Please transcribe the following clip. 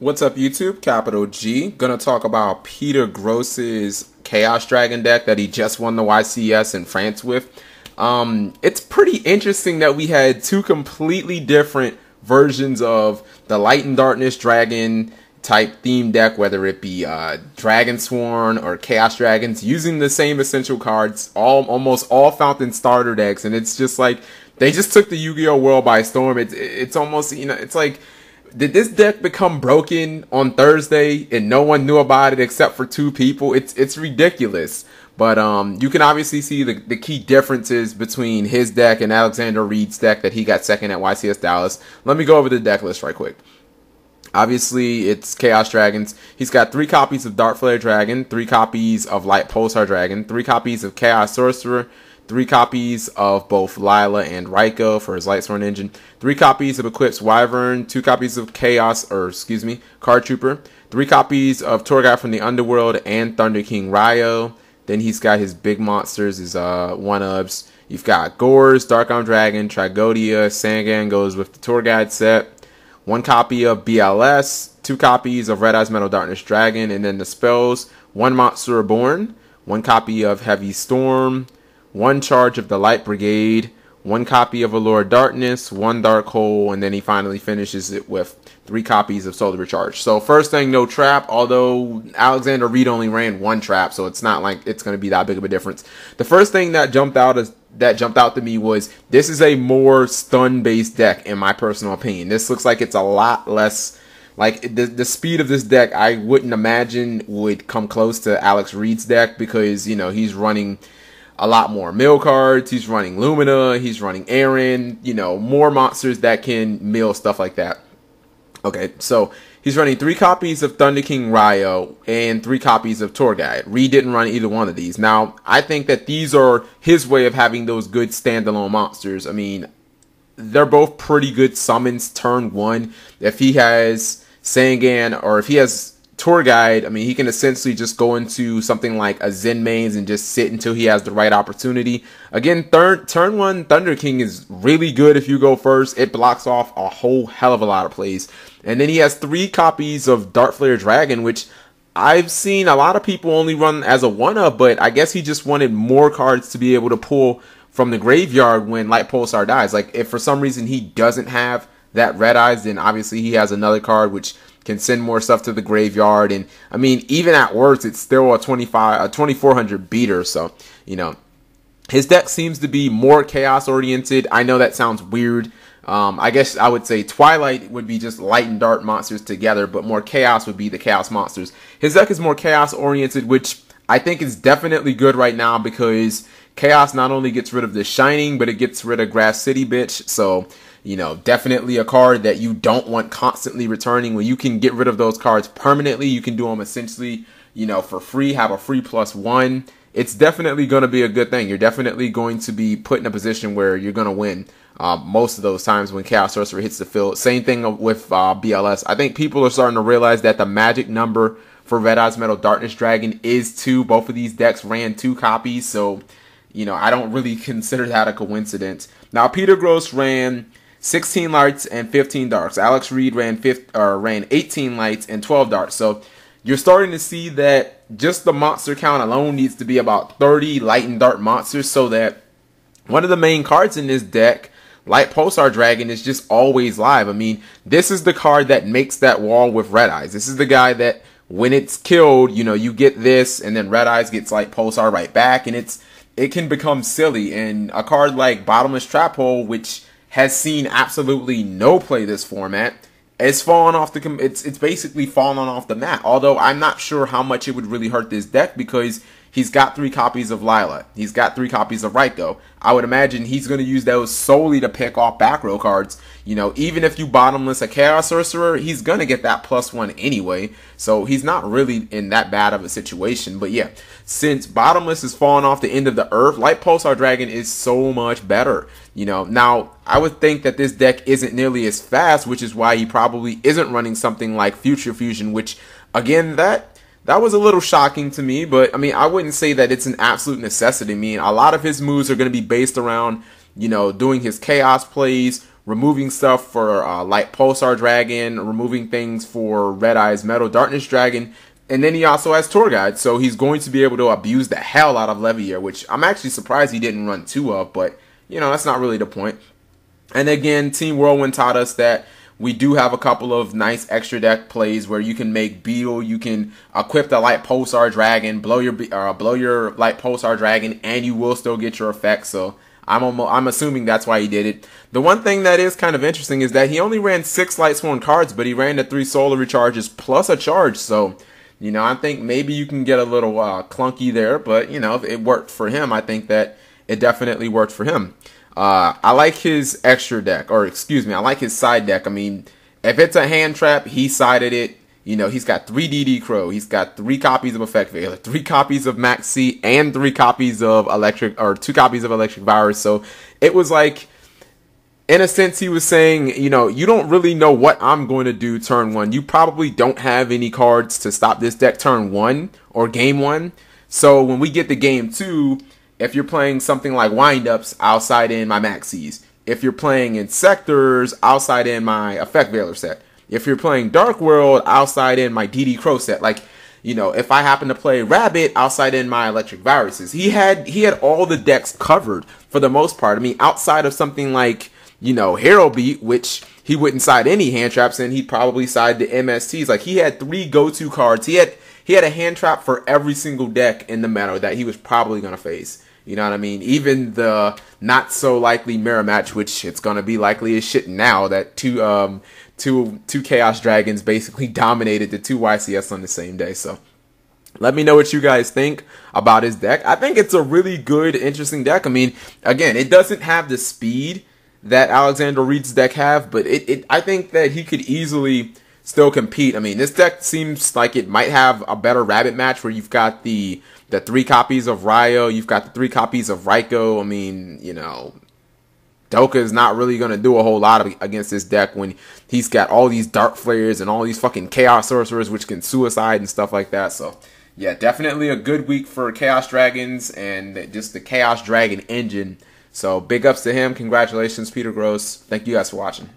What's up, YouTube? Capital G. Gonna talk about Peter Gross's Chaos Dragon deck that he just won the YCS in France with. It's pretty interesting that we had two completely different versions of the Light and Darkness Dragon type theme deck, whether it be Dragon Sworn or Chaos Dragons, using the same essential cards, almost all Fountain starter decks, and it's just like they just took the Yu-Gi-Oh world by storm. It's almost, it's like, did this deck become broken on Thursday and no one knew about it except for two people? It's ridiculous. But you can obviously see the key differences between his deck and Alexander Reed's deck that he got second at YCS Dallas. Let me go over the deck list right quick. Obviously, it's Chaos Dragons. He's got 3 copies of Dark Flare Dragon, 3 copies of Light Pulsar Dragon, 3 copies of Chaos Sorcerer, 3 copies of both Lila and Ryko for his Lightsworn engine, 3 copies of Eclipse Wyvern, 2 copies of Card Trooper, 3 copies of Tour Guide from the Underworld and Thunder King Ryo. Then he's got his big monsters, his one-ubs. You've got Gores, Dark Arm Dragon, Trigodia, Sangan goes with the Tour Guide set, 1 copy of BLS, 2 copies of Red Eyes Metal Darkness Dragon, and then the spells, 1 Monster Reborn, 1 copy of Heavy Storm, 1 charge of the Light Brigade, 1 copy of Allure Darkness, 1 Dark Hole, and then he finally finishes it with 3 copies of Solar Recharge. So first thing, no trap, although Alexander Reed only ran 1 trap, so it's not like it's going to be that big of a difference. The first thing that jumped out to me was this is a more stun-based deck, in my personal opinion. This looks like it's a lot less, like the speed of this deck I wouldn't imagine would come close to Alex Reed's deck, because, he's running a lot more mill cards, he's running Lumina, he's running Aaron, more monsters that can mill, stuff like that. Okay, so he's running 3 copies of Thunder King Ryo and 3 copies of Tour Guide. Reed didn't run either one of these. Now, I think that these are his way of having those good standalone monsters. I mean, they're both pretty good summons turn 1. If he has Sangan or if he has Tour Guide, I mean, he can essentially just go into something like a Zen Mains and just sit until he has the right opportunity. Again, turn 1 Thunder King is really good if you go first. It blocks off a whole hell of a lot of plays. And then he has 3 copies of Dark Flare Dragon, which I've seen a lot of people only run as a one-up, but I guess he just wanted more cards to be able to pull from the graveyard when Light Pulsar dies. Like, if for some reason he doesn't have that Red Eyes, then obviously he has another card which can send more stuff to the graveyard. And I mean, even at worst, it's still a 2400 beater. So, his deck seems to be more chaos oriented. I know that sounds weird. I guess I would say Twilight would be just light and dark monsters together, but more chaos would be the chaos monsters. His deck is more chaos oriented, which I think is definitely good right now, because chaos not only gets rid of the Shining, but it gets rid of Grass City Bitch. So, definitely a card that you don't want constantly returning. When you can get rid of those cards permanently, you can do them essentially, for free, have a free +1. It's definitely going to be a good thing. You're definitely going to be put in a position where you're going to win most of those times when Chaos Sorcerer hits the field. Same thing with BLS. I think people are starting to realize that the magic number for Red Eyes Metal Darkness Dragon is 2. Both of these decks ran 2 copies, so, I don't really consider that a coincidence. Now, Peter Gross ran 16 lights and 15 darks. Alex Reed ran 18 lights and 12 darks. So you're starting to see that just the monster count alone needs to be about 30 light and dark monsters, so that one of the main cards in this deck, Light Pulsar Dragon, is just always live. I mean, this is the card that makes that wall with Red Eyes. This is the guy that when it's killed, you get this, and then Red Eyes gets Light Pulsar right back, and it can become silly. And a card like Bottomless Trap Hole, which has seen absolutely no play this format, it's fallen off it's basically fallen off the mat. Although I'm not sure how much it would really hurt this deck, because he's got 3 copies of Lila, he's got 3 copies of Ryko. I would imagine he's going to use those solely to pick off back row cards. Even if you bottomless a Chaos Sorcerer, he's going to get that +1 anyway. So he's not really in that bad of a situation. But yeah, since bottomless is falling off the end of the earth, Light Pulsar Dragon is so much better. Now I would think that this deck isn't nearly as fast, which is why he probably isn't running something like Future Fusion, which again, that was a little shocking to me. But I mean, I wouldn't say that it's an absolute necessity. I mean, a lot of his moves are going to be based around, doing his chaos plays, removing stuff for Light Pulsar Dragon, removing things for Red Eyes Metal Darkness Dragon, and then he also has Tour Guide, so he's going to be able to abuse the hell out of Leviair, which I'm actually surprised he didn't run 2 of, but, you know, that's not really the point. And again, Team Whirlwind taught us that we do have a couple of nice extra deck plays where you can make Beetle, you can equip the Light Pulsar Dragon, blow your Light Pulsar Dragon, and you will still get your effects, so I'm assuming that's why he did it. The one thing that is kind of interesting is that he only ran 6 Light Sworn cards, but he ran the 3 Solar Recharges plus a charge, so... You know, I think maybe you can get a little clunky there, but, you know, if it worked for him, I think that it definitely worked for him. I like his extra deck, or excuse me, I like his side deck. I mean, if it's a hand trap, he sided it. You know, he's got 3 DD Crow, he's got 3 copies of Effect Veiler, 3 copies of Max C, and 3 copies of Electric, or 2 copies of Electric Virus. So it was like, in a sense, he was saying, you know, you don't really know what I'm going to do turn 1. You probably don't have any cards to stop this deck turn 1 or game 1. So when we get to game 2, if you're playing something like Wind-Ups, I'll side in my Maxis. If you're playing in Sectors, I'll side in my Effect Veiler set. If you're playing Dark World, I'll side in my DD Crow set. Like, you know, if I happen to play Rabbit, I'll side in my Electric Viruses. He had all the decks covered for the most part. I mean, outside of something like, you know, Hero Beat, which he wouldn't side any hand traps in, he'd probably side the MSTs. Like, he had 3 go-to cards. He had a hand trap for every single deck in the meta that he was probably going to face. You know what I mean? Even the not so likely mirror match, which it's going to be likely as shit now, that two Chaos Dragons basically dominated the 2 YCS on the same day. So let me know what you guys think about his deck. I think it's a really good, interesting deck. I mean, again, it doesn't have the speed that Alexander Reed's deck have, but I think that he could easily still compete. I mean, this deck seems like it might have a better Rabbit match where you've got the 3 copies of Ryo, you've got the 3 copies of Raikou. I mean, you know, Doka is not really going to do a whole lot against this deck when he's got all these Dark Flares and all these fucking Chaos Sorcerers which can suicide and stuff like that. So, yeah, definitely a good week for Chaos Dragons and just the Chaos Dragon engine. So big ups to him. Congratulations, Peter Gross. Thank you guys for watching.